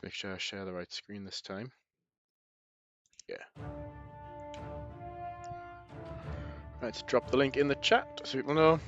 Make sure I share the right screen this time. Yeah. Let's drop the link in the chat so people know.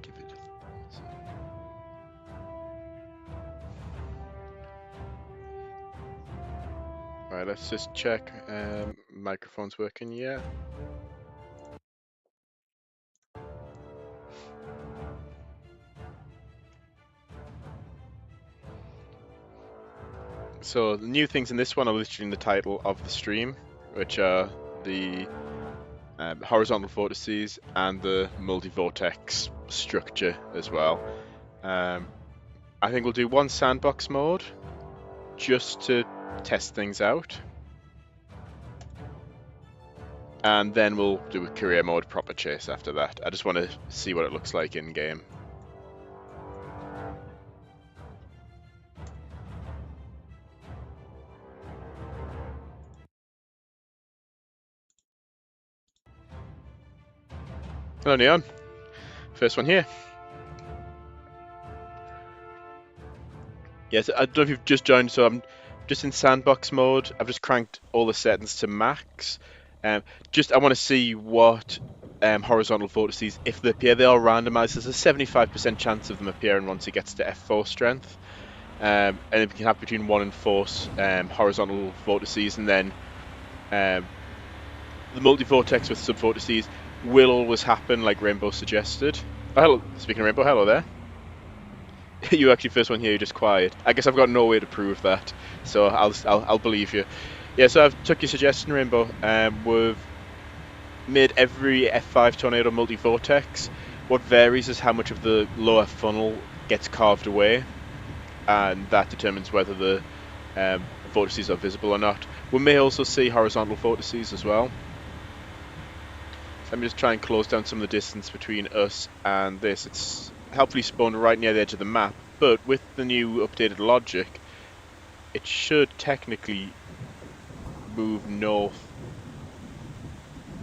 Give it a thumbs up. Right, let's just check microphone's working. Yeah. So the new things in this one are literally in the title of the stream, which are the horizontal vortices and the multi-vortex structure as well. I think we'll do one sandbox mode just to test things out, and then we'll do a career mode proper chase after that. I just want to see what it looks like in game. Hello Neon, first one here. Yes, I don't know if you've just joined, so I'm just in sandbox mode. I've just cranked all the settings to max. I want to see what horizontal vortices, if they appear, they are randomized. There's a 75% chance of them appearing once it gets to F4 strength. And it can have between 1 and 4 horizontal vortices, and then the multi-vortex with sub-vortices will always happen, like Rainbow suggested. Oh, hello. Speaking of Rainbow, hello there. You actually first one here, you're just quiet. I guess I've got no way to prove that, so I'll believe you. Yeah, so I've took your suggestion, Rainbow. We've made every F5 tornado multi-vortex. What varies is how much of the lower funnel gets carved away, and that determines whether the vortices are visible or not. We may also see horizontal vortices as well. So let me just try and close down some of the distance between us and this. It's helpfully spawned right near the edge of the map, but with the new updated logic, it should technically move north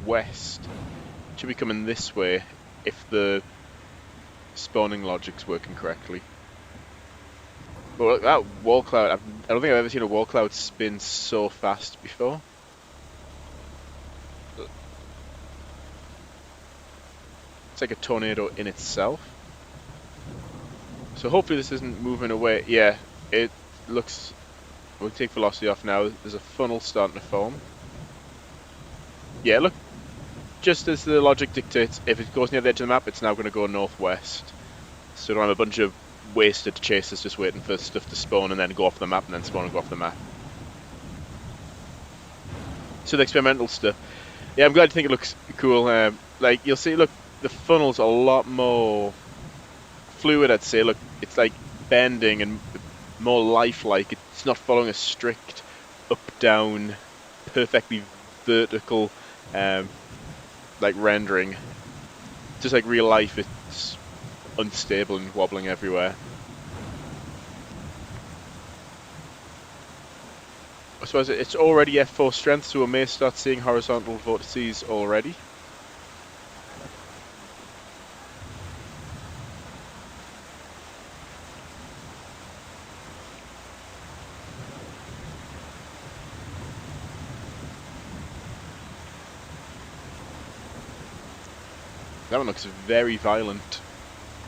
west. It should be coming this way if the spawning logic's working correctly. But look, that wall cloud, I don't think I've ever seen a wall cloud spin so fast before. It's like a tornado in itself. So hopefully this isn't moving away. Yeah, it looks... We'll take velocity off now. There's a funnel starting to form. Yeah, look. Just as the logic dictates, if it goes near the edge of the map, it's now going to go northwest. So we don't have a bunch of wasted chasers just waiting for stuff to spawn and then go off the map and then spawn and go off the map. So the experimental stuff. Yeah, I'm glad you think it looks cool. Like, you'll see, look, the funnel's a lot more fluid, I'd say. Look, it's like bending and more lifelike. It's not following a strict up-down, perfectly vertical like rendering. Just like real life, it's unstable and wobbling everywhere. I suppose it's already F4 strength, so we may start seeing horizontal vortices already. That one looks very violent.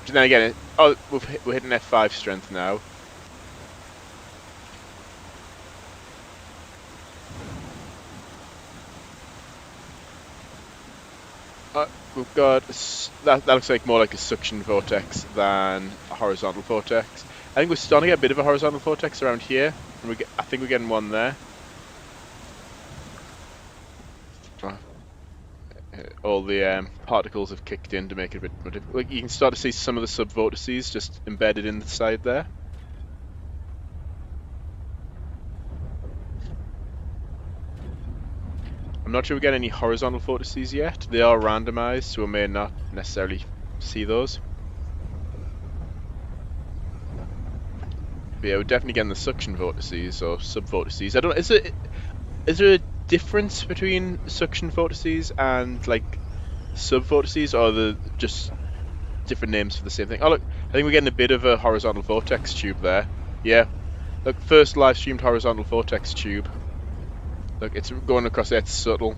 But then again, we're hitting F5 strength now. We've got that looks like more like a suction vortex than a horizontal vortex. I think we're starting to get a bit of a horizontal vortex around here, and I think we're getting one there. All the particles have kicked in to make it a bit more difficult. Like, you can start to see some of the sub-vortices just embedded in the side there. I'm not sure we get any horizontal vortices yet. They are randomized, so we may not necessarily see those. But yeah, we're definitely getting the suction vortices or sub-vortices. I don't. Is there a difference between suction vortices and like sub-vortices, or are they just different names for the same thing? Oh look, I think we're getting a bit of a horizontal vortex tube there. Yeah, look, first live streamed horizontal vortex tube. Look, it's going across there. It's subtle.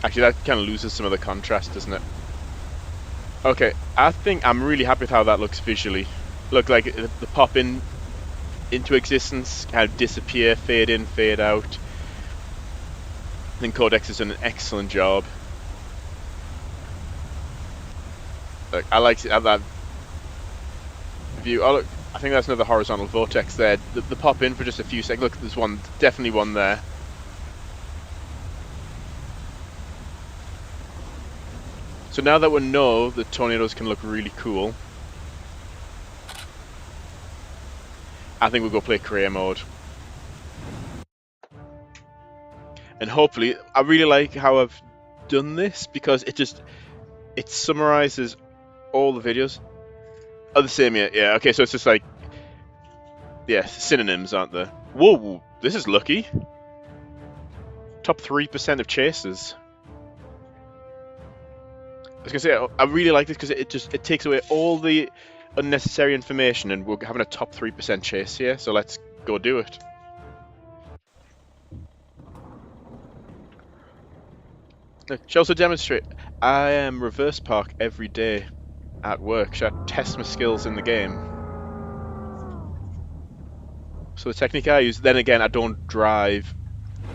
Actually, that kind of loses some of the contrast, doesn't it? Okay, I think I'm really happy with how that looks visually. Look, like the pop in into existence, kind of disappear, fade in, fade out. I think Codex has done an excellent job. Look, I like that view. Oh look, I think that's another horizontal vortex there. The pop in for just a few seconds. Look, there's one, definitely one there. So now that we know the tornadoes can look really cool, I think we'll go play career mode. And hopefully, I really like how I've done this because it summarizes all the videos. Oh, the same, yeah. Yeah, okay, so it's just like, yeah, synonyms, aren't there? Whoa, this is lucky. Top 3% of chasers. I was gonna say, I really like this because it takes away all the unnecessary information, and we're having a top 3% chase here. So let's go do it. Look, shall also demonstrate. I am reverse park every day at work. Should I test my skills in the game? So the technique I use, then again, I don't drive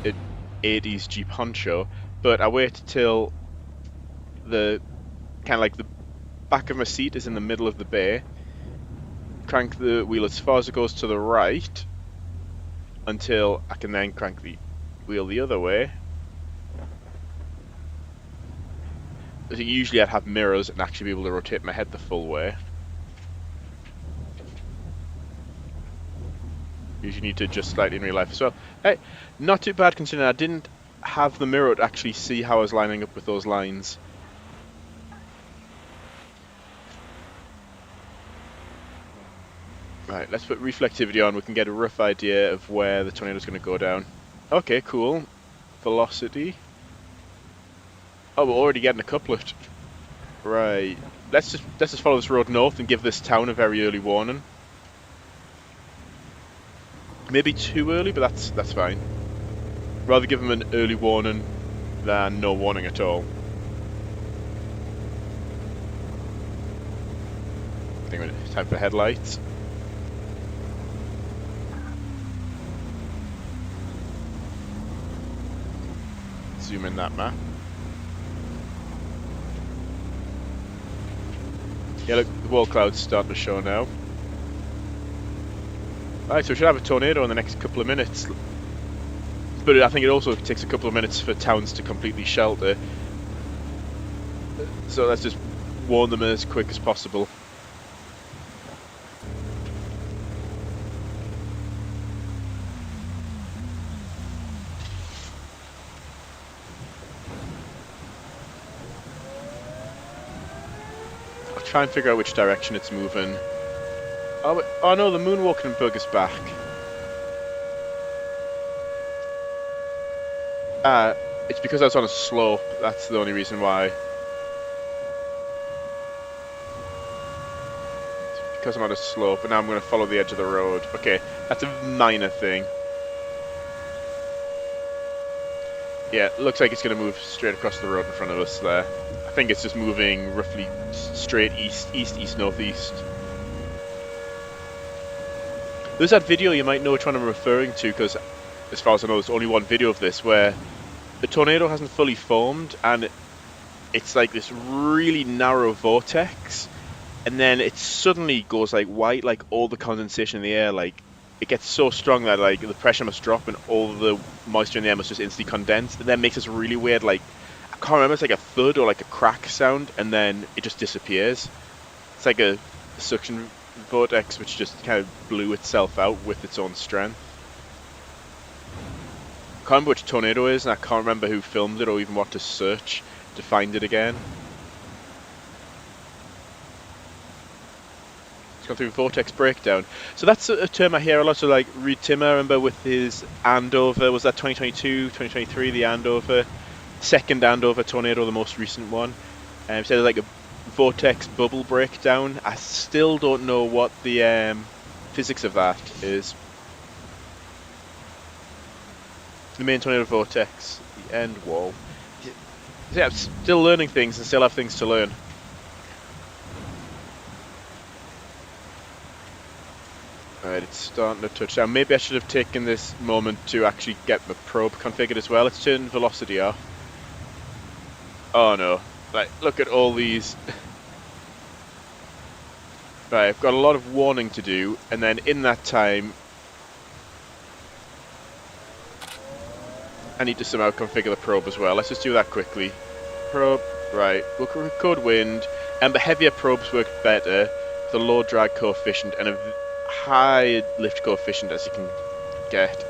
an 80s Jeep Honcho, but I wait till the kind of like the back of my seat is in the middle of the bay, crank the wheel as far as it goes to the right until I can then crank the wheel the other way. Usually I'd have mirrors and actually be able to rotate my head the full way. Usually need to adjust slightly in real life as well. Hey, not too bad considering I didn't have the mirror to actually see how I was lining up with those lines. Right, let's put reflectivity on. We can get a rough idea of where the tornado's going to go down. Okay, cool. Velocity. Oh, we're already getting a couplet. Right. Let's just follow this road north and give this town a very early warning. Maybe too early, but that's fine. Rather give them an early warning than no warning at all. I think it's time for headlights. Zoom in that map. Yeah, look, the wall cloud's starting to show now. Right, so we should have a tornado in the next couple of minutes. But I think it also takes a couple of minutes for towns to completely shelter. So let's just warn them as quick as possible. I'll try and figure out which direction it's moving. Oh no, the moonwalking bug is back. It's because I was on a slope. That's the only reason why. It's because I'm on a slope, and now I'm going to follow the edge of the road. Okay, that's a minor thing. Yeah, it looks like it's going to move straight across the road in front of us there. I think it's just moving roughly straight east, northeast. There's that video, you might know which one I'm referring to, because as far as I know, there's only one video of this where the tornado hasn't fully formed and it's like this really narrow vortex, and then it suddenly goes like white, like all the condensation in the air, like it gets so strong that like the pressure must drop and all the moisture in the air must just instantly condense, and that makes this really weird, like I can't remember, it's like a thud or like a crack sound, and then it just disappears. It's like a suction vortex which just kind of blew itself out with its own strength. I can't remember which tornado it is, and I can't remember who filmed it or even what to search to find it again. It's gone through vortex breakdown. So that's a term I hear a lot. So like Reed Timmer, I remember with his Andover, was that 2022, 2023, the Andover, second Andover tornado, the most recent one. He said like a vortex bubble breakdown. I still don't know what the physics of that is. The main tornado vortex, the end wall. Yeah, I'm still learning things and still have things to learn. Alright, it's starting to touch down. Maybe I should have taken this moment to actually get the probe configured as well. Let's turn velocity off. Oh no. Like, look at all these. Right, I've got a lot of warning to do, and then in that time I need to somehow configure the probe as well. Let's just do that quickly. Probe, right, we'll record wind, and the heavier probes work better, the low drag coefficient and a high lift coefficient as you can get.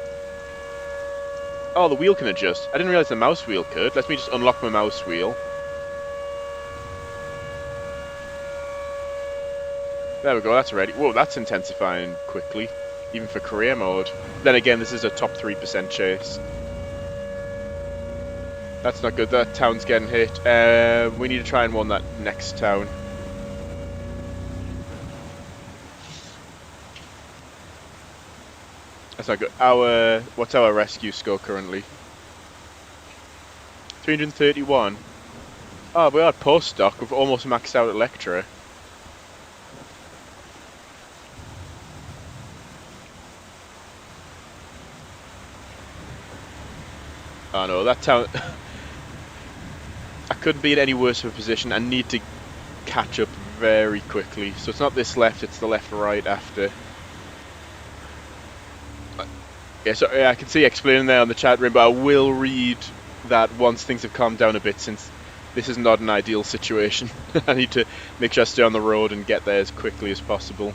Oh, the wheel can adjust. I didn't realise the mouse wheel could. Let me just unlock my mouse wheel. There we go, that's ready. Whoa, that's intensifying quickly, even for career mode. Then again, this is a top 3% chase. That's not good, that town's getting hit. We need to try and warn that next town. That's not good. What's our rescue score currently? 331. Oh, we are at post-stock. We've almost maxed out Electra. Oh no, that town... I couldn't be in any worse of a position. I need to catch up very quickly. So it's not this left, it's the left-right after. Yeah, so yeah, I can see explaining there on the chat room, but I will read that once things have calmed down a bit, since this is not an ideal situation. I need to make sure I stay on the road and get there as quickly as possible.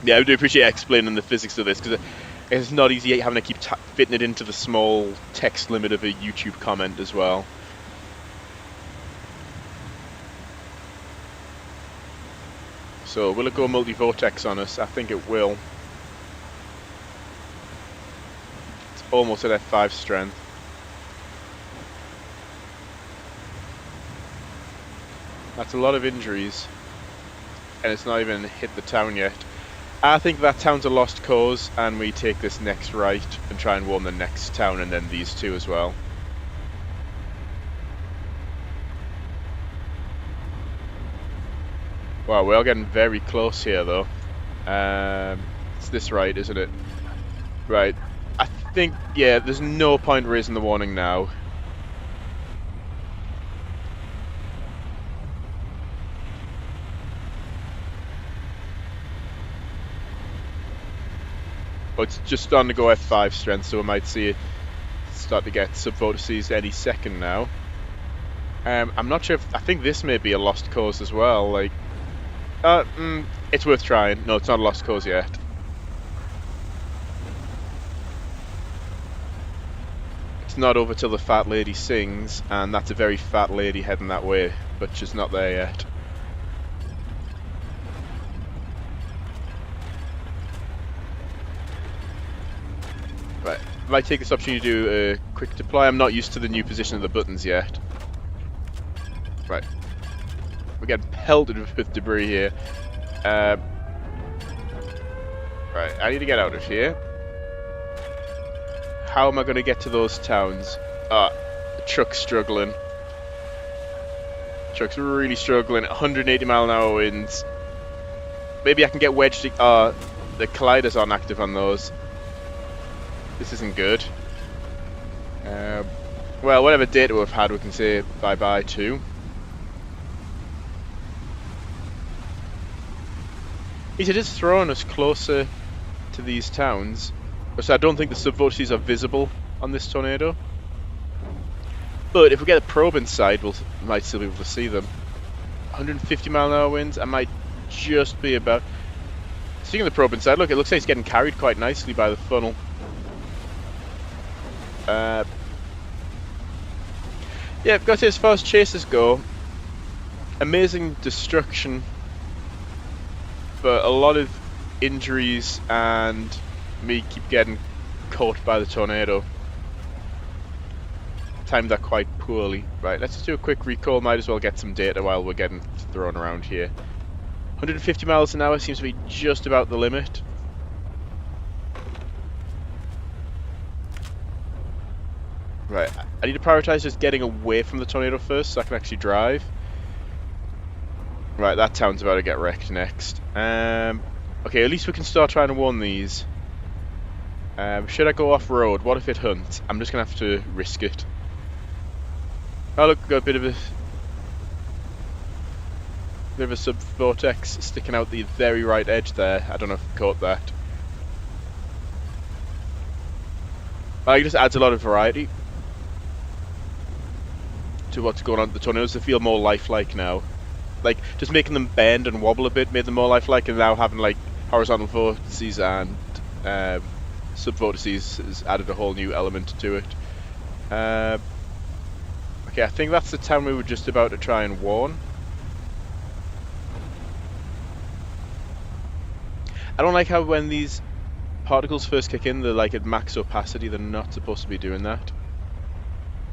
Yeah, I do appreciate explaining the physics of this, because it's not easy having to keep fitting it into the small text limit of a YouTube comment as well. So, will it go multi-vortex on us? I think it will. It's almost at F5 strength. That's a lot of injuries. And it's not even hit the town yet. I think that town's a lost cause, and we take this next right and try and warn the next town, and then these two as well. Wow, we're all getting very close here, though. It's this right, isn't it? Right. I think, yeah, there's no point raising the warning now. Oh, it's just starting to go F5 strength, so we might see it start to get sub-vortices any second now. I'm not sure if... I think this may be a lost cause as well, like... it's worth trying. No, it's not a lost cause yet. It's not over till the fat lady sings, and that's a very fat lady heading that way, but she's not there yet. Right, I might take this opportunity to do a quick deploy. I'm not used to the new position of the buttons yet. Right. We're getting pelted with debris here. Right, I need to get out of here. How am I going to get to those towns? The truck's struggling. Truck's really struggling. 180 mile an hour winds. Maybe I can get wedged. The colliders aren't active on those. This isn't good. Well, whatever data we've had, we can say bye-bye to. It is throwing us closer to these towns. So I don't think the sub-vortices are visible on this tornado. But if we get a probe inside, we might still be able to see them. 150-mile-an-hour winds. I might just be about. Seeing the probe inside, look, it looks like it's getting carried quite nicely by the funnel. Yeah, I've got to say, as far as chases go, amazing destruction, but a lot of injuries and me keep getting caught by the tornado. Timed that quite poorly. Right, let's just do a quick recall. Might as well get some data while we're getting thrown around here. 150 miles an hour seems to be just about the limit. Right, I need to prioritize just getting away from the tornado first so I can actually drive. Right, that town's about to get wrecked next. Okay, at least we can start trying to warn these. Should I go off-road? What if it hunts? I'm just going to have to risk it. Oh look, got a bit of a sub-vortex sticking out the very right edge there. I don't know if you caught that. It just adds a lot of variety to what's going on. The tornadoes, they feel more lifelike now. Like, just making them bend and wobble a bit made them more lifelike, and now having like horizontal vortices and sub-vortices has added a whole new element to it. Okay, I think that's the town we were just about to try and warn. I don't like how when these particles first kick in, they're like at max opacity. They're not supposed to be doing that.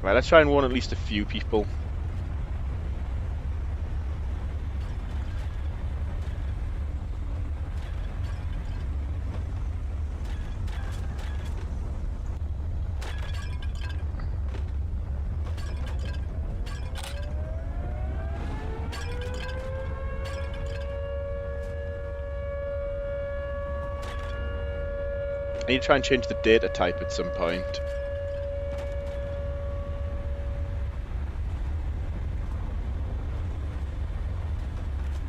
Right, let's try and warn at least a few people. I need to try and change the data type at some point.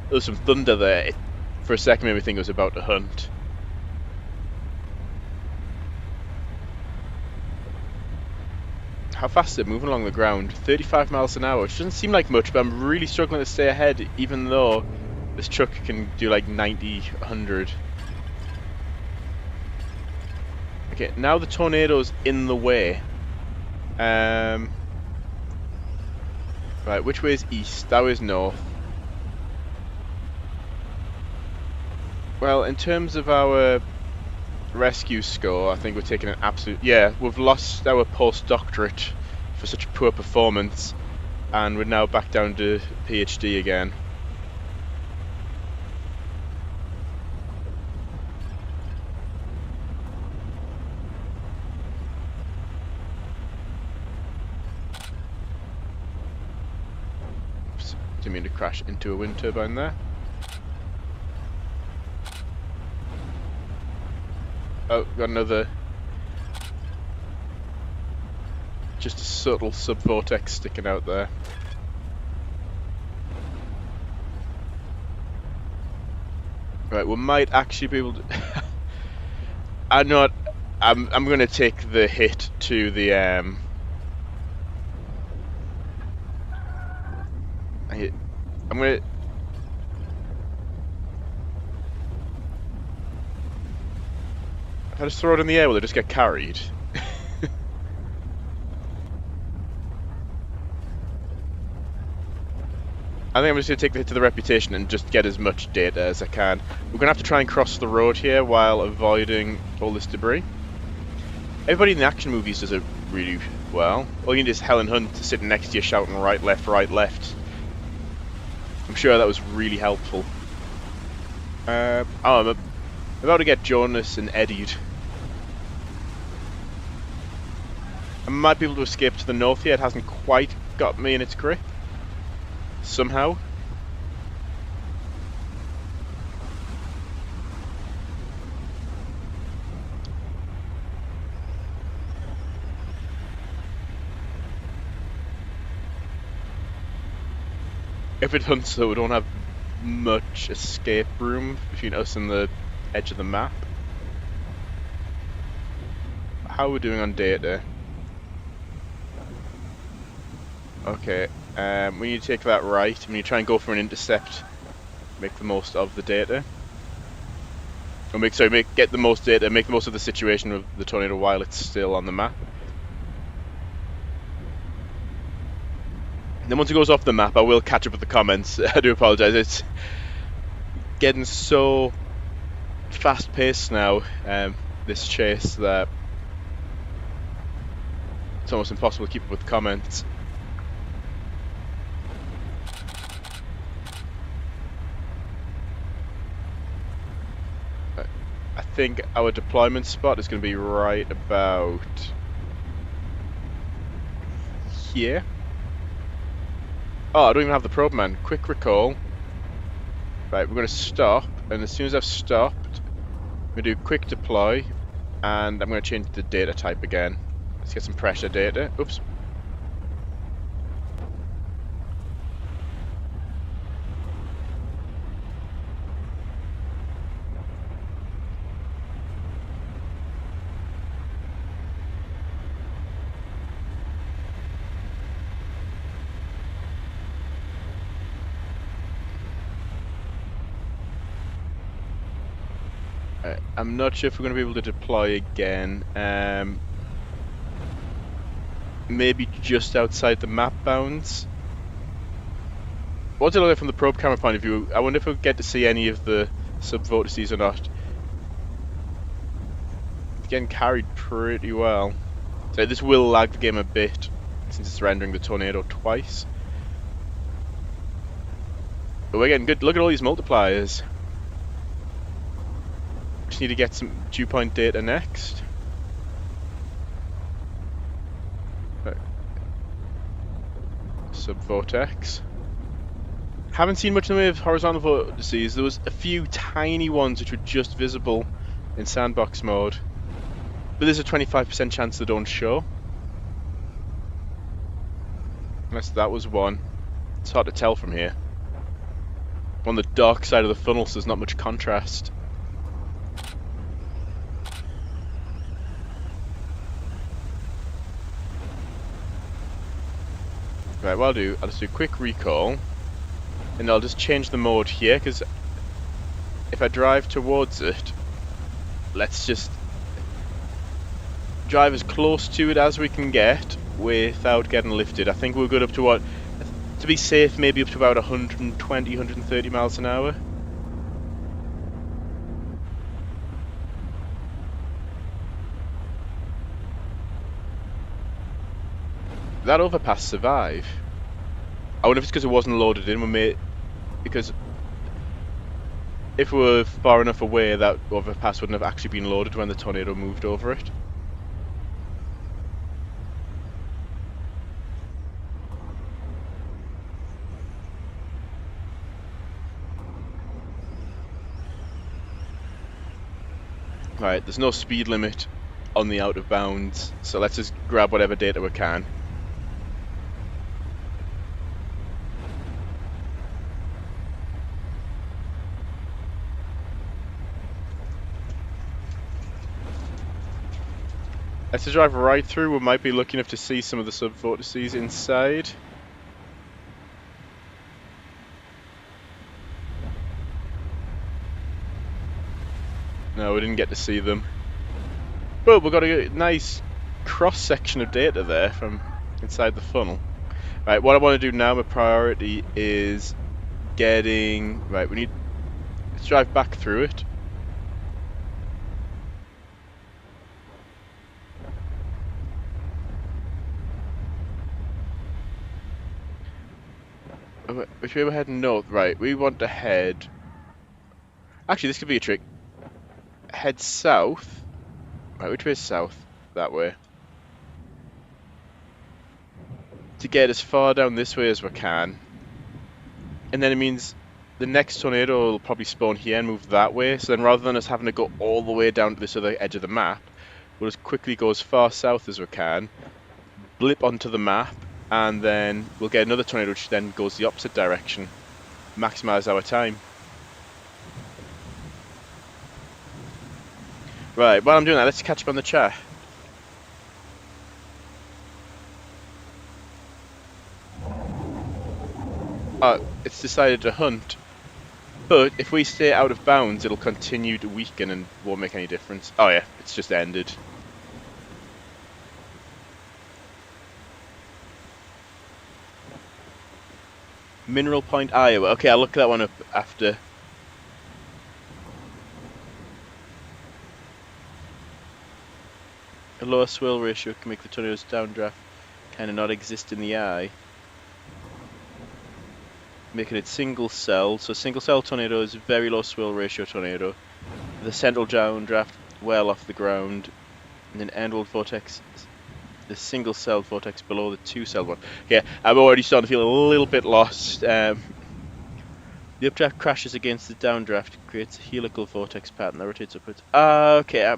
There was some thunder there. It, for a second, made me think it was about to hunt. How fast is it moving along the ground? 35 miles an hour, which doesn't seem like much, but I'm really struggling to stay ahead, even though this truck can do like 90, 100. Okay, now the tornado's in the way. Right, which way is east? That way is north. Well, in terms of our rescue score, I think we're taking an absolute... Yeah, we've lost our postdoctorate for such poor performance, and we're now back down to PhD again. Oops, didn't mean to crash into a wind turbine there. Oh, got another... Just a subtle sub-vortex sticking out there. Right, we might actually be able to... I'm going to take the hit to the... I'm going to... If I just throw it in the air, will it just get carried? I think I'm just going to take the hit to the reputation and just get as much data as I can. We're going to have to try and cross the road here while avoiding all this debris. Everybody in the action movies does it really well. All you need is Helen Hunt sitting next to you shouting right, left, right, left. I'm sure that was really helpful. I'm about to get Jonas and Eddied. I might be able to escape to the north here. It hasn't quite got me in its grip. Somehow. If it hunts, though, we don't have much escape room between us and the edge of the map. How are we doing on data? Okay, we need to take that right. We need to try and go for an intercept. Make the most of the data. Or get the most data, make the most of the situation of the tornado while it's still on the map. Then once it goes off the map, I will catch up with the comments. I do apologise. It's getting so fast-paced now, this chase, that it's almost impossible to keep up with comments. I think our deployment spot is going to be right about here. Oh, I don't even have the probe man. Quick recall. Right, we're going to stop, and as soon as I've stopped, I'm going to do quick deploy, and I'm going to change the data type again. Let's get some pressure data. Oops. I'm not sure if we're going to be able to deploy again. Maybe just outside the map bounds. What's it look like from the probe camera point of view? I wonder if we'll get to see any of the sub-vortices or not. It's getting carried pretty well. So this will lag the game a bit, since it's rendering the tornado twice. But we're getting good. Look at all these multipliers. Just need to get some dew point data next. Sub-vortex. Haven't seen much in the way of horizontal vortices. There was a few tiny ones which were just visible in sandbox mode. But there's a 25% chance they don't show. Unless that was one. It's hard to tell from here. On the dark side of the funnel, so there's not much contrast. Right, what I'll just do a quick recall. And I'll just change the mode here, because if I drive towards it, let's just drive as close to it as we can get without getting lifted. I think we're good up to what, to be safe, maybe up to about 120, 130 miles an hour. That overpass survive. I wonder if it's because it wasn't loaded in. Because if we were far enough away, that overpass wouldn't have actually been loaded when the tornado moved over it. Right, there's no speed limit on the out of bounds, so let's just grab whatever data we can. Let's just drive right through. We might be lucky enough to see some of the sub-vortices inside. No, we didn't get to see them. But we've got a nice cross-section of data there from inside the funnel. Right, what I want to do now, my priority is getting... Right, let's drive back through it. Which way we're heading north? Right, we want to head... Actually, this could be a trick. Head south. Right, which way is south? That way. To get as far down this way as we can. And then it means the next tornado will probably spawn here and move that way. So then rather than us having to go all the way down to this other edge of the map, we'll just quickly go as far south as we can, blip onto the map, and then we'll get another tornado which then goes the opposite direction. Maximise our time. Right, while I'm doing that, let's catch up on the chat. It's decided to hunt. But if we stay out of bounds, it'll continue to weaken and won't make any difference. Oh yeah, it's just ended. Mineral Point, Iowa. Okay, I'll look that one up after. A lower swirl ratio can make the tornado's downdraft kind of not exist in the eye, making it single cell. So single cell tornado is a very low swirl ratio tornado. The central downdraft well off the ground, and then endward vortex, the single cell vortex below the two cell one. Yeah, I'm already starting to feel a little bit lost. The updraft crashes against the downdraft, creates a helical vortex pattern that rotates upwards. Okay, I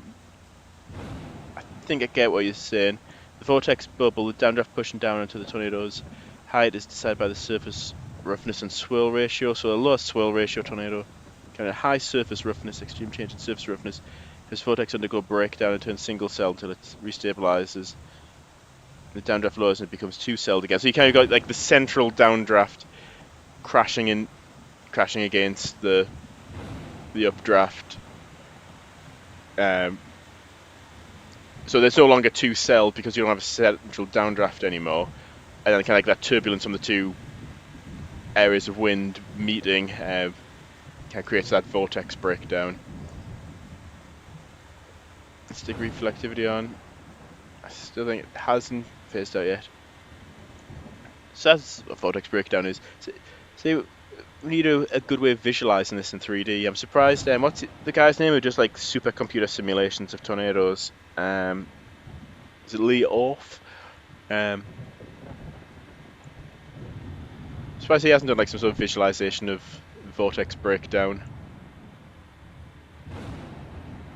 think I get what you're saying. The vortex bubble, the downdraft pushing down into the tornado's height is decided by the surface roughness and swirl ratio. So a low swirl ratio tornado, kind of high surface roughness, extreme change in surface roughness. This vortex undergo breakdown and turns single cell until it restabilizes. The downdraft lowers and it becomes two celled again. So you kind of got like the central downdraft crashing against the updraft. So there's no longer two celled because you don't have a central downdraft anymore, and then kind of like that turbulence from the two areas of wind meeting kind of creates that vortex breakdown. Let's stick reflectivity on. I still think it hasn't phased out yet. So that's what vortex breakdown is. So we need a good way of visualizing this in 3D. I'm surprised. What's the guy's name who does like supercomputer simulations of tornadoes? Is it Lee Orff? Surprised he hasn't done like some sort of visualization of vortex breakdown.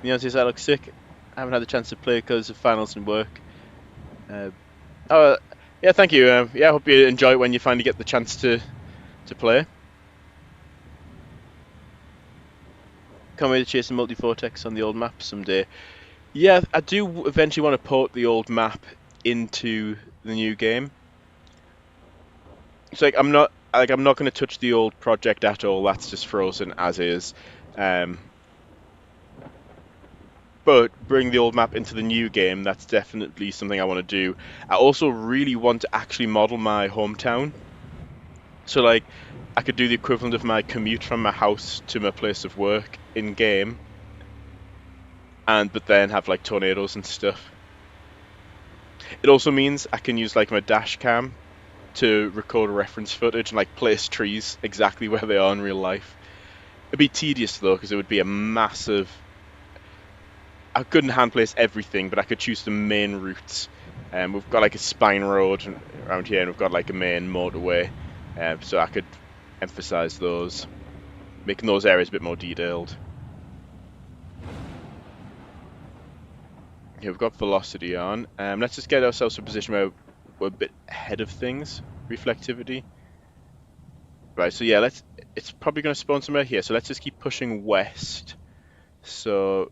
The answer is I look sick. I haven't had the chance to play because of finals and work. Yeah, thank you. Yeah, I hope you enjoy it when you finally get the chance to play. Can't wait to chase a Multivortex on the old map someday. Yeah, I do eventually want to port the old map into the new game. It's like I'm not going to touch the old project at all. That's just frozen as is. But bring the old map into the new game, that's definitely something I want to do. I also really want to actually model my hometown. So like, I could do the equivalent of my commute from my house to my place of work in game. But then have like tornadoes and stuff. It also means I can use like my dash cam to record reference footage and like place trees exactly where they are in real life. It'd be tedious though, because it would be a massive... I couldn't hand place everything, but I could choose the main routes. We've got like a spine road around here, and we've got like a main motorway, so I could emphasize those, making those areas a bit more detailed. Okay, we've got velocity on. Let's just get ourselves to a position where we're a bit ahead of things. Reflectivity. Right, so yeah, it's probably going to spawn somewhere here, so let's just keep pushing west. So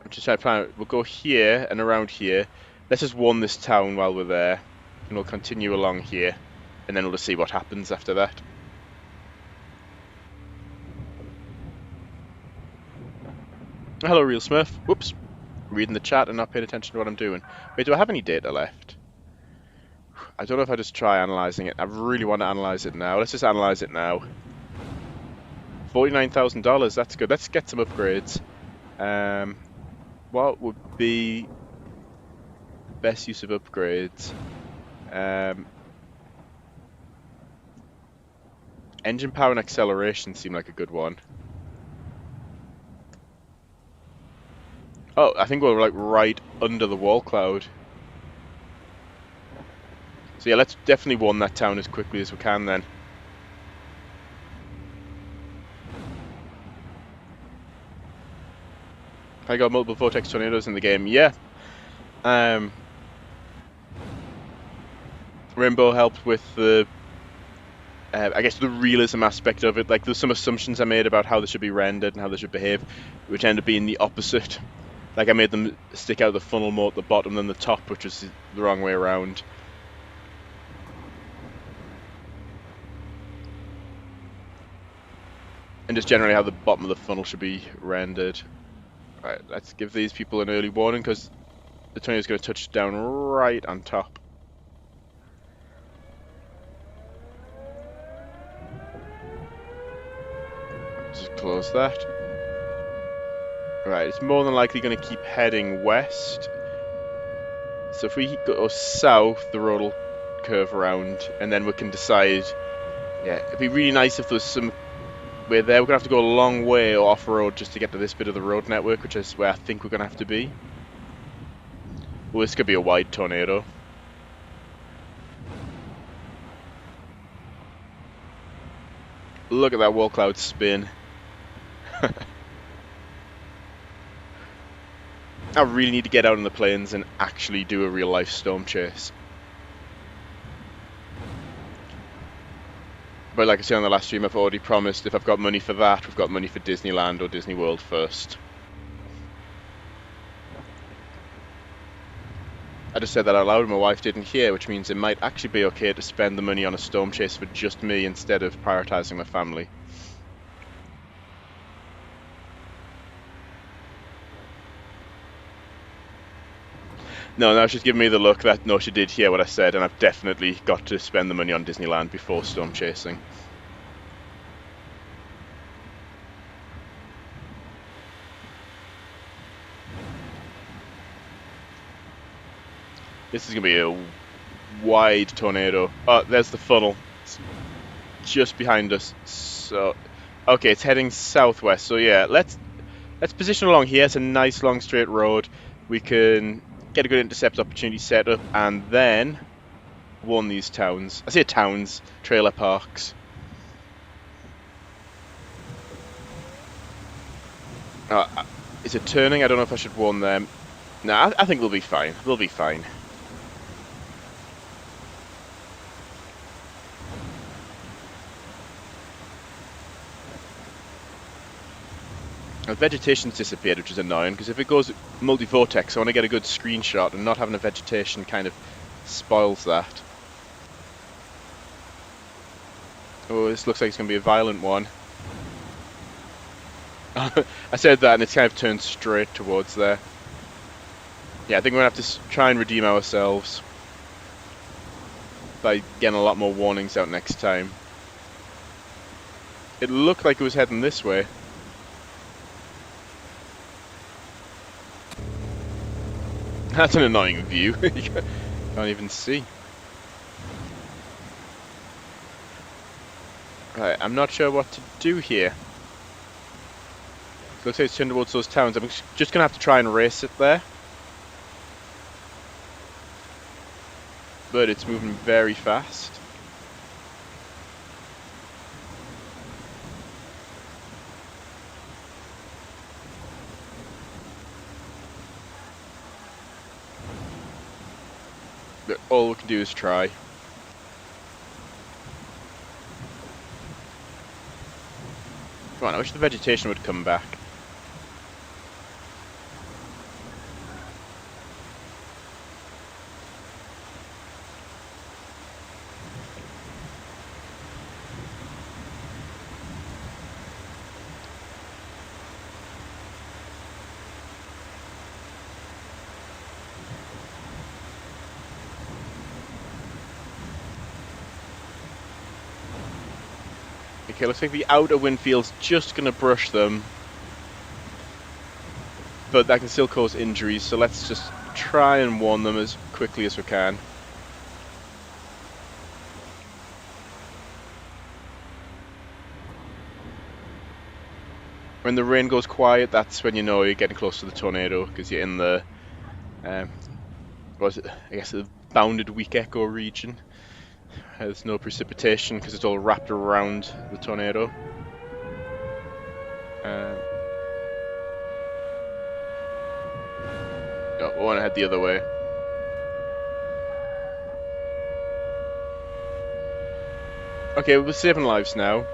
I'm just trying to plan it. We'll go here and around here. Let's just warn this town while we're there, and we'll continue along here, and then we'll just see what happens after that. Hello, Real Smurf. Whoops. Reading the chat and not paying attention to what I'm doing. Wait, do I have any data left? I don't know if I just try analysing it. I really want to analyse it now. Let's just analyse it now. $49,000, that's good. Let's get some upgrades. What would be best use of upgrades? Engine power and acceleration seem like a good one. Oh, I think we're like right under the wall cloud. So yeah, let's definitely warn that town as quickly as we can then. I got multiple vortex tornadoes in the game, yeah. Rainbow helped with the, I guess, the realism aspect of it. Like, there's some assumptions I made about how they should be rendered and how they should behave, which ended up being the opposite. Like, I made them stick out the funnel more at the bottom than the top, which was the wrong way around. and just generally how the bottom of the funnel should be rendered. Right, let's give these people an early warning because the tornado is going to touch down right on top. Just close that. Right, it's more than likely going to keep heading west. So if we go south, the road will curve around, and then we can decide. Yeah, it'd be really nice if there was some way there. We're going to have to go a long way off-road just to get to this bit of the road network, which is where I think we're going to have to be. Well, this could be a wide tornado. Look at that wall cloud spin. I really need to get out on the plains and actually do a real-life storm chase. But like I said on the last stream, I've already promised if I've got money for that, we've got money for Disneyland or Disney World first. I just said that out loud and my wife didn't hear, which means it might actually be okay to spend the money on a storm chase for just me instead of prioritising my family. No, now she's giving me the look that no, she did hear what I said, and I've definitely got to spend the money on Disneyland before storm chasing. This is going to be a wide tornado. Oh, there's the funnel. It's just behind us. So, okay, it's heading southwest. So yeah, let's position along here. It's a nice long straight road. We can get a good intercept opportunity set up, and then warn these towns. I say towns, trailer parks. Is it turning? I don't know if I should warn them. Nah, I think we'll be fine. We'll be fine. Now, vegetation's disappeared, which is annoying, because if it goes multi-vortex, I want to get a good screenshot, and not having a vegetation kind of spoils that. Oh, this looks like it's going to be a violent one. I said that, and it's kind of turned straight towards there. Yeah, I think we're going to have to try and redeem ourselves by getting a lot more warnings out next time. It looked like it was heading this way. That's an annoying view. You can't even see. Right, I'm not sure what to do here. Looks like it's turned towards those towns. I'm just going to have to try and race it there. But it's moving very fast. But all we can do is try. Come on, I wish the vegetation would come back. Okay, looks like the outer wind field's just going to brush them. But that can still cause injuries, so let's just try and warn them as quickly as we can. When the rain goes quiet, that's when you know you're getting close to the tornado, because you're in the, what is it? I guess the bounded weak echo region. There's no precipitation because it's all wrapped around the tornado. Oh, I want to head the other way. Okay, we're saving lives now.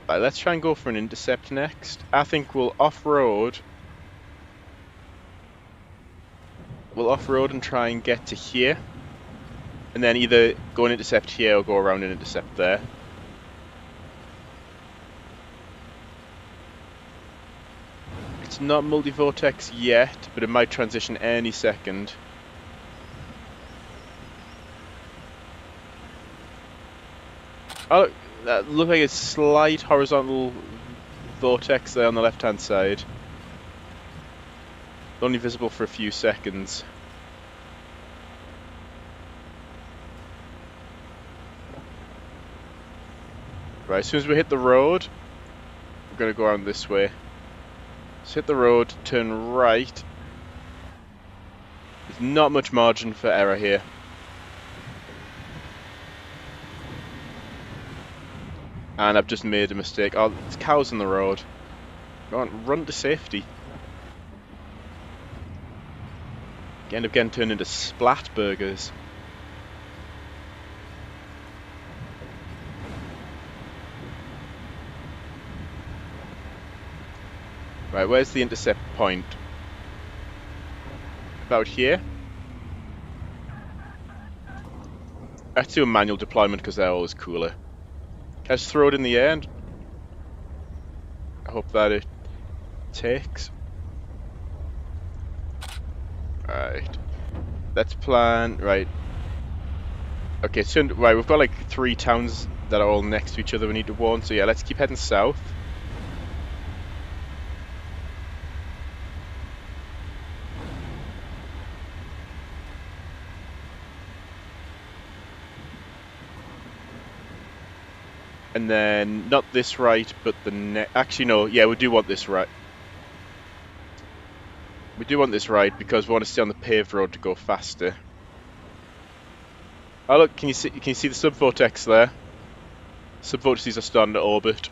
Right, let's try and go for an intercept next. I think we'll off-road. We'll off-road and try and get to here. And then either go and intercept here or go around and intercept there. It's not multi-vortex yet, but it might transition any second. Oh, that looks like a slight horizontal vortex there on the left-hand side. Only visible for a few seconds. Right, as soon as we hit the road, we're going to go around this way. Let's hit the road, turn right. There's not much margin for error here. And I've just made a mistake. Oh, there's cows on the road. Go on, run to safety. You end up getting turned into splat burgers. Right, where's the intercept point? About here. Let's do a manual deployment because they're always cooler. Can I just throw it in the air and I hope that it takes? Right. Let's plan. Right. Okay, so right, we've got like 3 towns that are all next to each other we need to warn, so yeah, let's keep heading south. And then, not this right, but the next... Actually, no, yeah, we do want this right. We do want this right, because we want to stay on the paved road to go faster. Oh look, can you see the sub-vortex there? Sub-vortices are starting to orbit.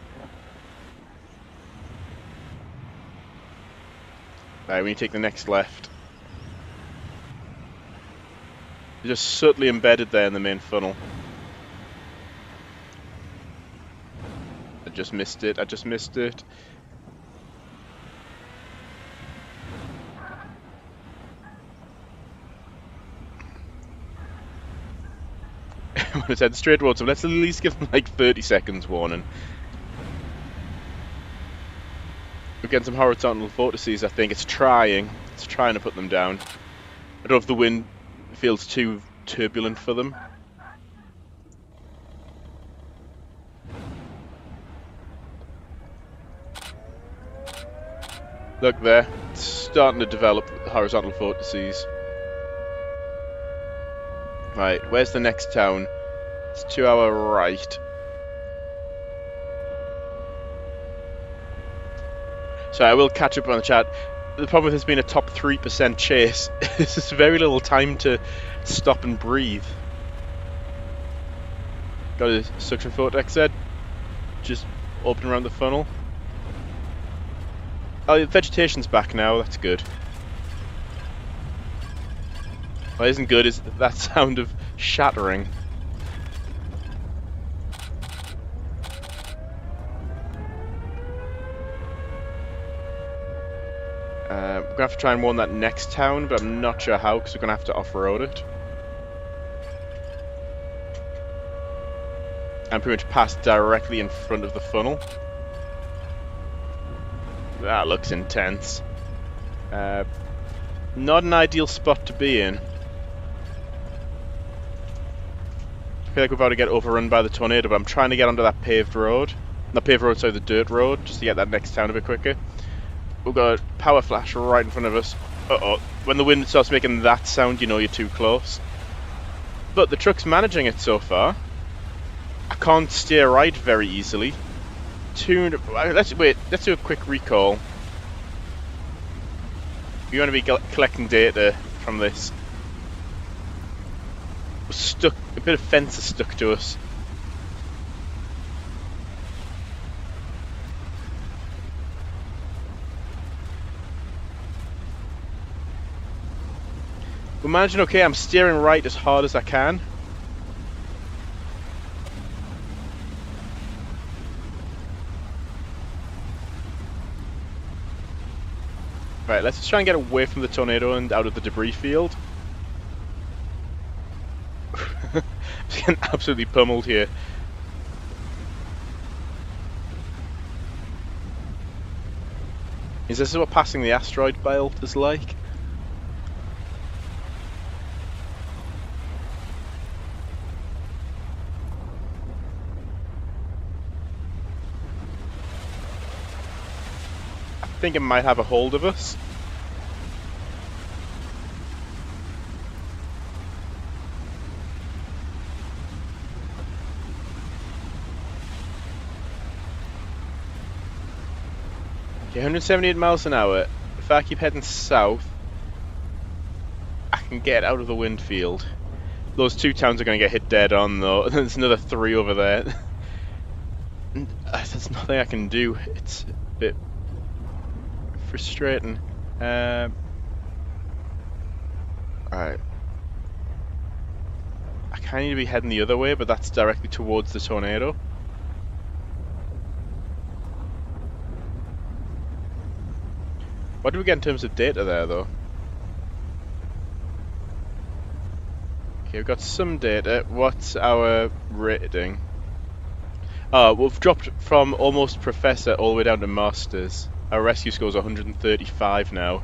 Right, we need to take the next left. They're just subtly embedded there in the main funnel. I just missed it. I want to head straight towards them. Let's at least give them like 30 seconds warning. We're getting some horizontal vortices, I think. It's trying to put them down. I don't know if the wind feels too turbulent for them. Look there, it's starting to develop horizontal vortices. Right, where's the next town? It's to our right. So I will catch up on the chat. The problem with this being a top 3% chase is there's very little time to stop and breathe. Got a suction vortex there, just open around the funnel. Oh, the vegetation's back now, that's good. What isn't good is that sound of shattering. We're going to have to try and warn that next town, but I'm not sure how, because we're going to have to off-road it. And pretty much pass directly in front of the funnel. That looks intense. Not an ideal spot to be in. I feel like we're about to get overrun by the tornado, but I'm trying to get onto that paved road. Not paved road, sorry, the dirt road, just to get that next town a bit quicker. We've got a power flash right in front of us. Uh-oh. When the wind starts making that sound, you know you're too close. But the truck's managing it so far. I can't steer right very easily. Let's do a quick recall. We want to be collecting data from this. We're stuck. A bit of fence is stuck to us. We're managing okay. I'm steering right as hard as I can. Right, let's just try and get away from the tornado and out of the debris field. getting absolutely pummeled here. Is this what passing the asteroid belt is like? I think it might have a hold of us. Okay, 178 miles an hour. If I keep heading south, I can get out of the wind field. Those two towns are going to get hit dead on, though. There's another 3 over there. There's nothing I can do. It's a bit frustrating. Alright. I kind of need to be heading the other way, but that's directly towards the tornado. What do we get in terms of data there, though? Okay, we've got some data. What's our rating? Oh, we've dropped from almost professor all the way down to masters. Our rescue score is 135 now.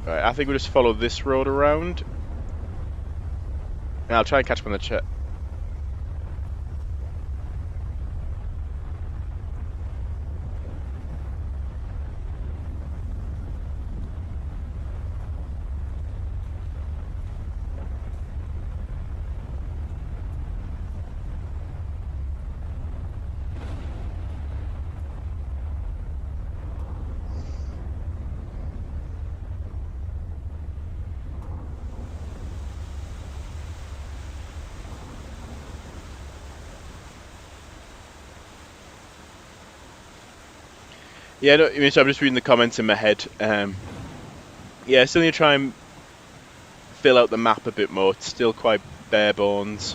Right, I think we'll just follow this road around. And I'll try and catch up on the chat. Yeah, no, I mean, so I'm just reading the comments in my head. Yeah, still need to try and fill out the map a bit more. It's still quite bare bones.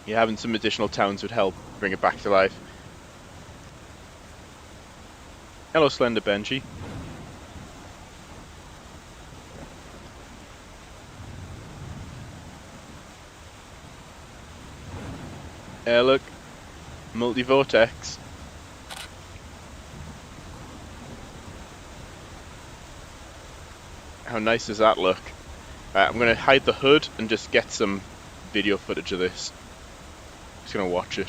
Yeah, having some additional towns would help bring it back to life. Hello, Slender Benji. Look, Multivortex. How nice does that look? Right, I'm going to hide the hood and just get some video footage of this. Just going to watch it.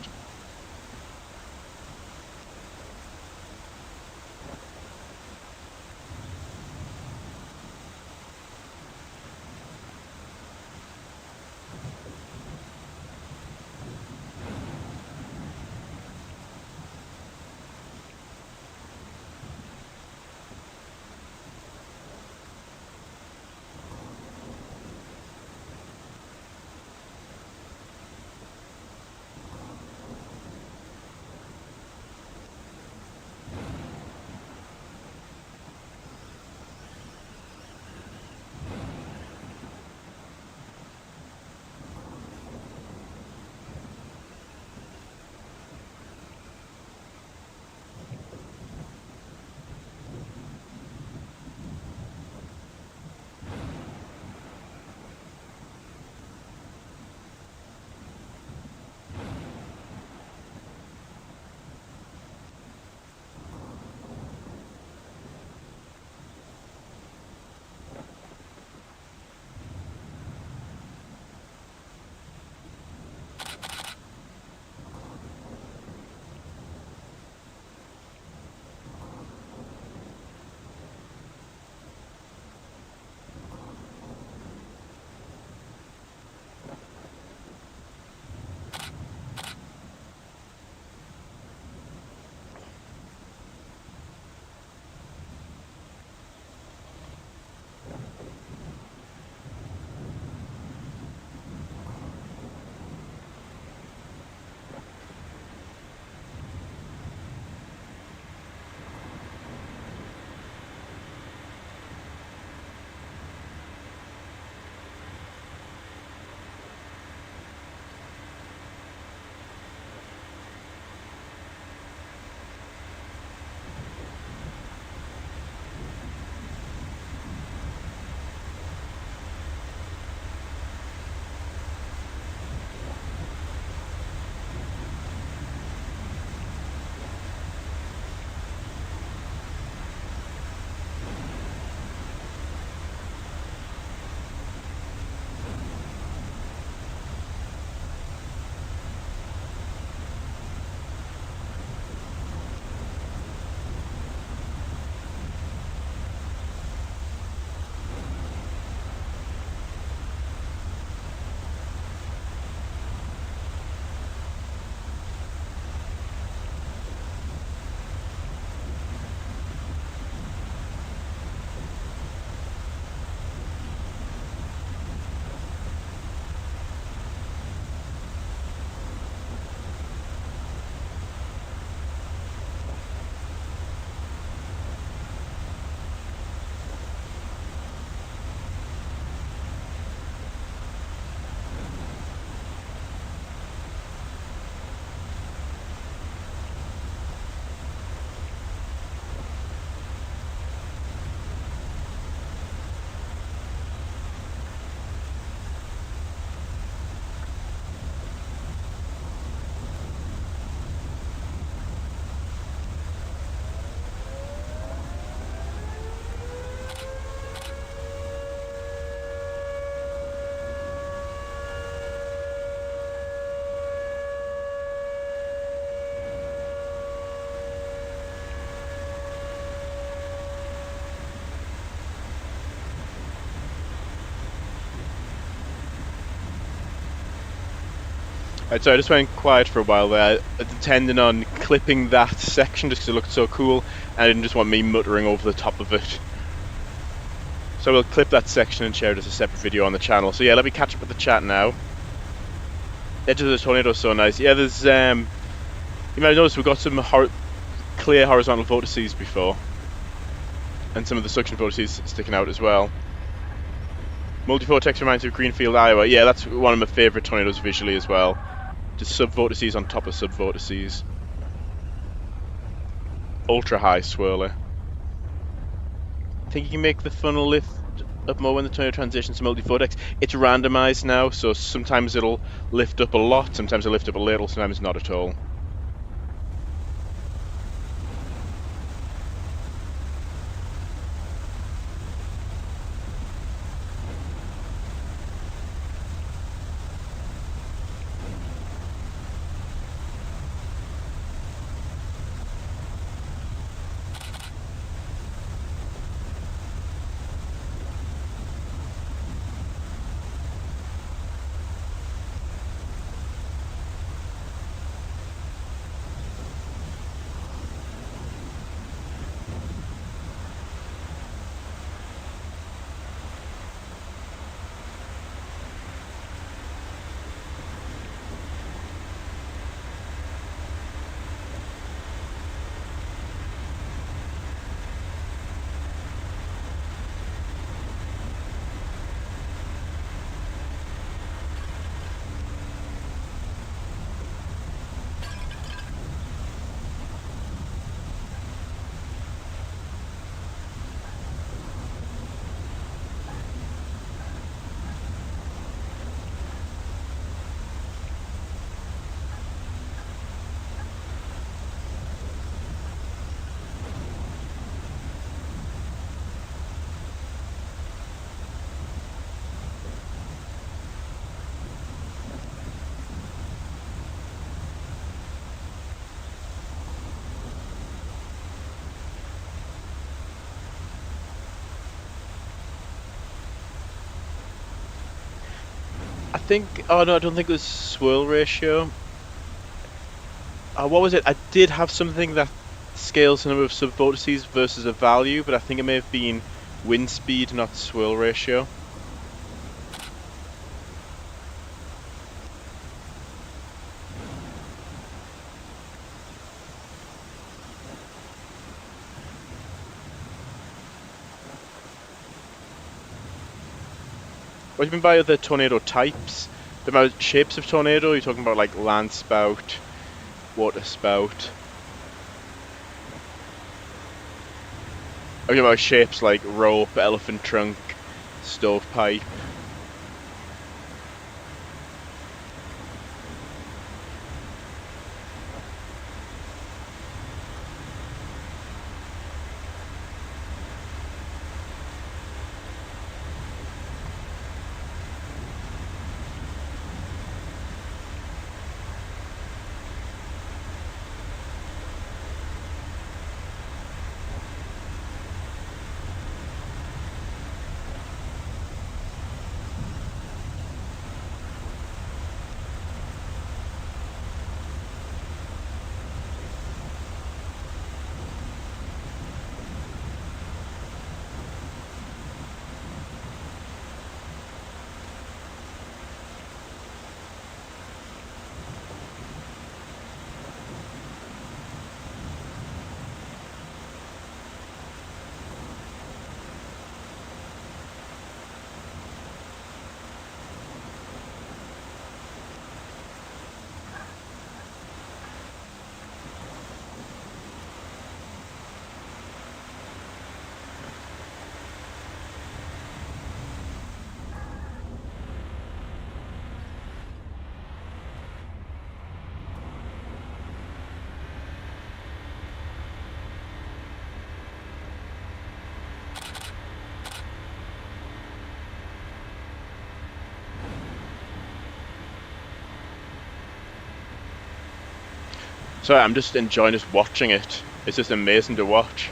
Right, so I just went quiet for a while there, intending on clipping that section just because it looked so cool, and I didn't just want me muttering over the top of it. So we'll clip that section and share it as a separate video on the channel. So yeah, let me catch up with the chat now. Edge of the tornado is so nice. Yeah, there's you might have noticed we've got some clear horizontal vortices before, and some of the suction vortices sticking out as well. Multivortex reminds me of Greenfield, Iowa. Yeah, that's one of my favourite tornadoes visually as well. Just sub-vortices on top of sub-vortices. Ultra high swirler. I think you can make the funnel lift up more when the tornado transitions to multi-vortex. It's randomized now, so sometimes it'll lift up a lot, sometimes it'll lift up a little, sometimes not at all. I think, oh no, I don't think it was swirl ratio. What was it? I did have something that scales the number of sub-vortices versus a value, but I think it may have been wind speed, not swirl ratio. What do you mean by other tornado types? The amount shapes of tornado? You're talking about like land spout, water spout. Are you talking about shapes like rope, elephant trunk, stovepipe? Sorry, I'm just enjoying just watching it. It's just amazing to watch.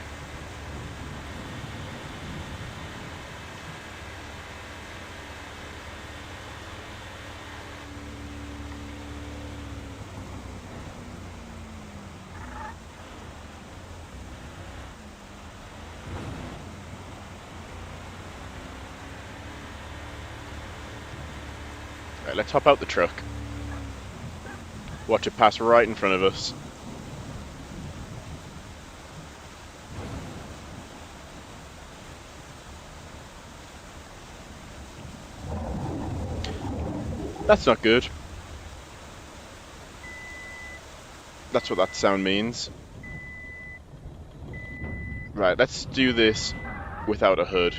Right, let's hop out the truck. Watch it pass right in front of us. That's not good. That's what that sound means. Right, let's do this without a hood.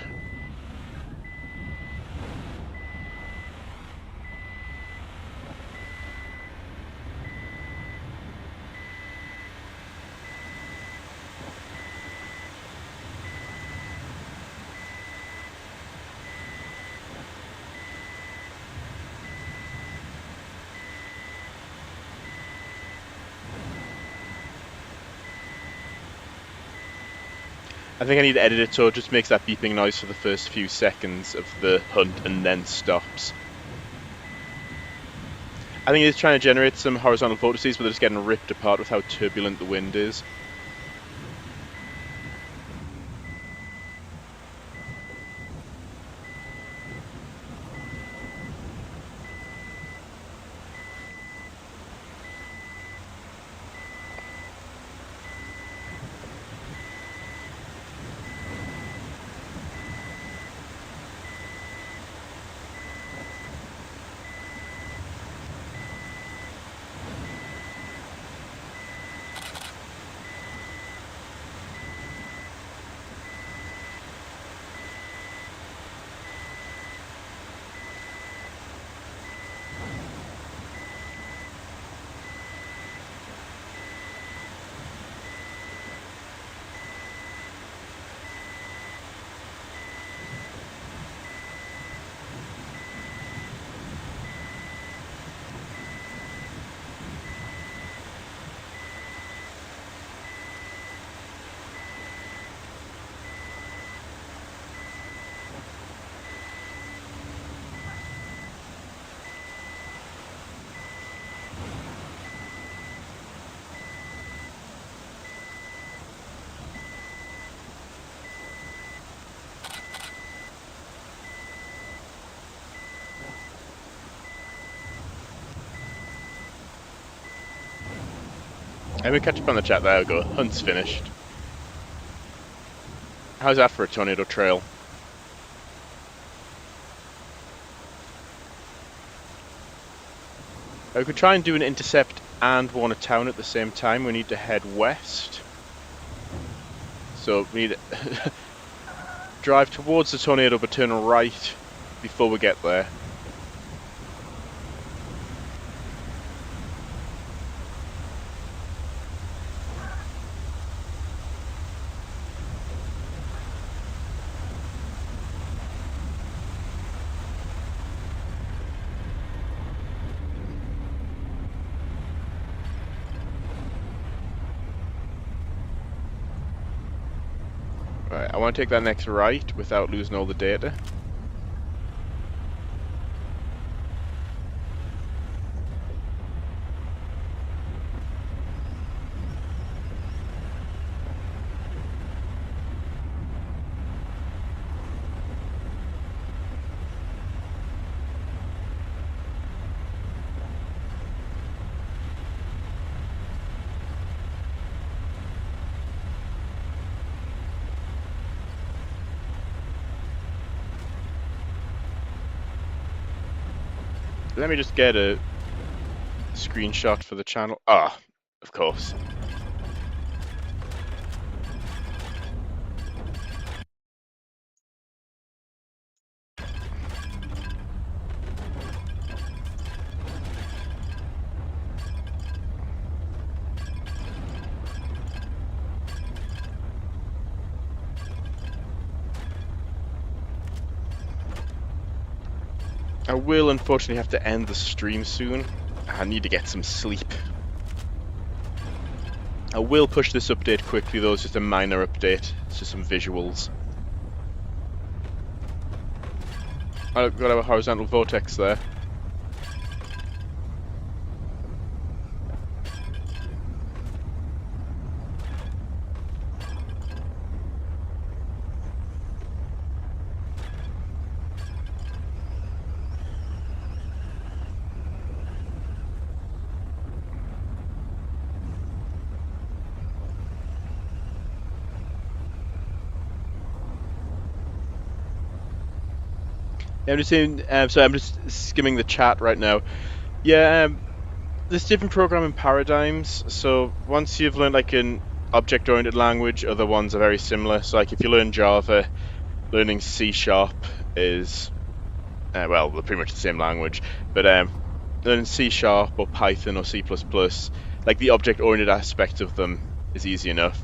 I think I need to edit it so it just makes that beeping noise for the first few seconds of the hunt and then stops. I think it's trying to generate some horizontal vortices, but they're just getting ripped apart with how turbulent the wind is. And we catch up on the chat, there we go, hunt's finished. How's that for a tornado trail? We could try and do an intercept and warn a town at the same time. We need to head west. So we need to drive towards the tornado but turn right before we get there. Right, I want to take that next right without losing all the data. Let me just get a screenshot for the channel. Ah, of course. I will unfortunately have to end the stream soon. I need to get some sleep. I will push this update quickly though, it's just a minor update. It's just some visuals. I've got our horizontal vortex there. I'm just saying. So I'm just skimming the chat right now. Yeah, there's different programming paradigms. So once you've learned like an object-oriented language, other ones are very similar. So like if you learn Java, learning C sharp is well, they're pretty much the same language. But learning C sharp or Python or C++, like the object-oriented aspect of them is easy enough.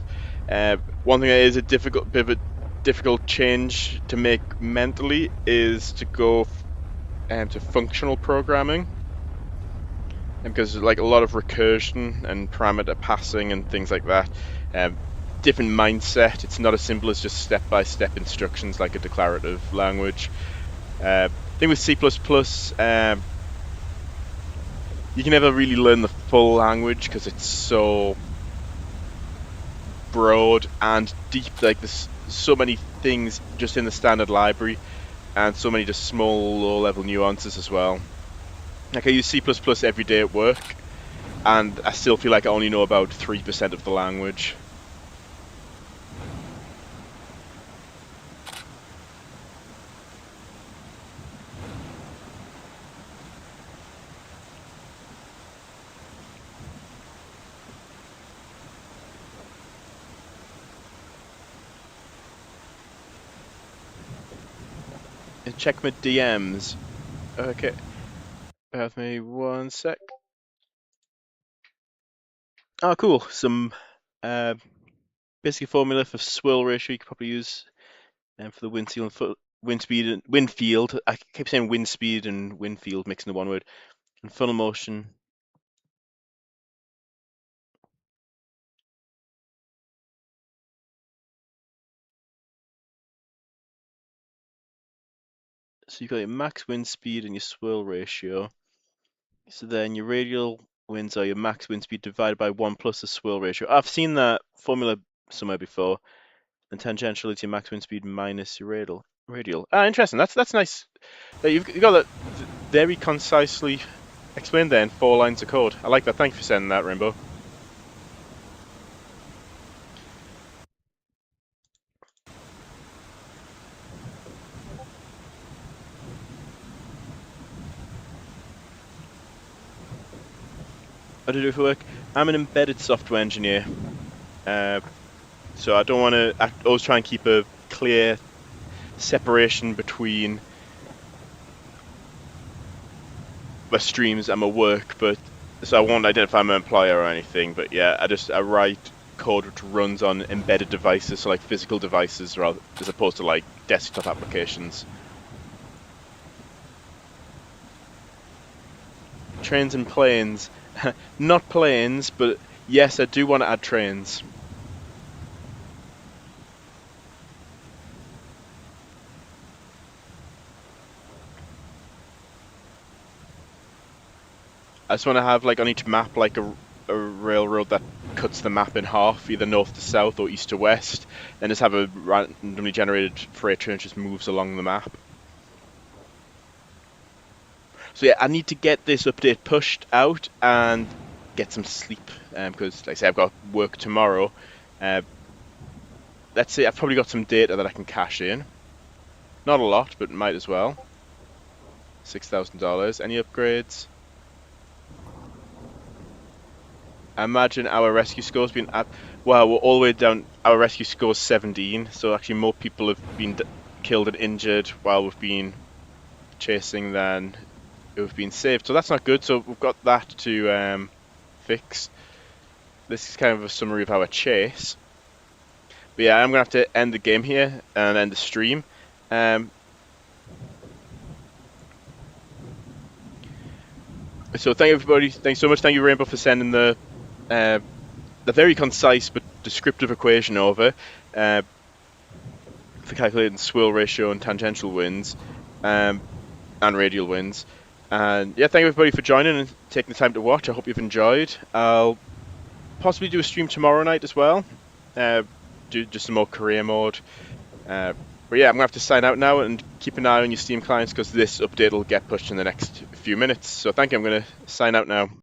One thing that is a bit of a difficult change to make mentally is to go to functional programming, and because like a lot of recursion and parameter passing and things like that, um, different mindset. It's not as simple as just step-by-step instructions like a declarative language. Thing with C++, you can never really learn the full language because it's so broad and deep. Like there's so many things just in the standard library, and so many just small, low-level nuances as well. Like I use C++ every day at work, and I still feel like I only know about 3% of the language. Check my DMs. Okay, bear with me one sec. Oh, cool. Some uh, basic formula for swirl ratio you could probably use for the wind speed and wind field. I keep saying wind speed and wind field mixed into one word. And funnel motion. So you've got your max wind speed and your swirl ratio. So then your radial winds are your max wind speed divided by 1 plus the swirl ratio. I've seen that formula somewhere before. And tangential is your max wind speed minus your radial. Ah, interesting. That's nice. You've got that very concisely explained there in 4 lines of code. I like that. Thank you for sending that, Rainbow. What do I do for work? I'm an embedded software engineer. So I don't want to. I always try and keep a clear separation between my streams and my work, but so I won't identify my employer or anything. But yeah, I write code which runs on embedded devices, so like physical devices, rather as opposed to like desktop applications. Trains and planes, not planes, but yes, I do want to add trains. I just want to have like on each map like a railroad that cuts the map in half, either north to south or east to west, and just have a randomly generated freight train that just moves along the map. So yeah, I need to get this update pushed out and get some sleep because, like I say, I've got work tomorrow. Let's say I've probably got some data that I can cash in. Not a lot, but might as well. $6,000. Any upgrades? I imagine our rescue score's been at. Well, we're all the way down. Our rescue score's 17, so actually more people have been killed and injured while we've been chasing than have been saved. So that's not good. So we've got that to fix. This is kind of a summary of our chase. But yeah, I'm gonna have to end the game here and end the stream. So thank everybody. Thanks so much. Thank you, Rainbow, for sending the very concise but descriptive equation over for calculating swirl ratio and tangential winds and radial winds. And yeah, thank you everybody for joining and taking the time to watch. I hope you've enjoyed. I'll possibly do a stream tomorrow night as well. Do just some more career mode. But yeah, I'm gonna have to sign out now and keep an eye on your Steam clients because this update will get pushed in the next few minutes. So thank you. I'm gonna sign out now.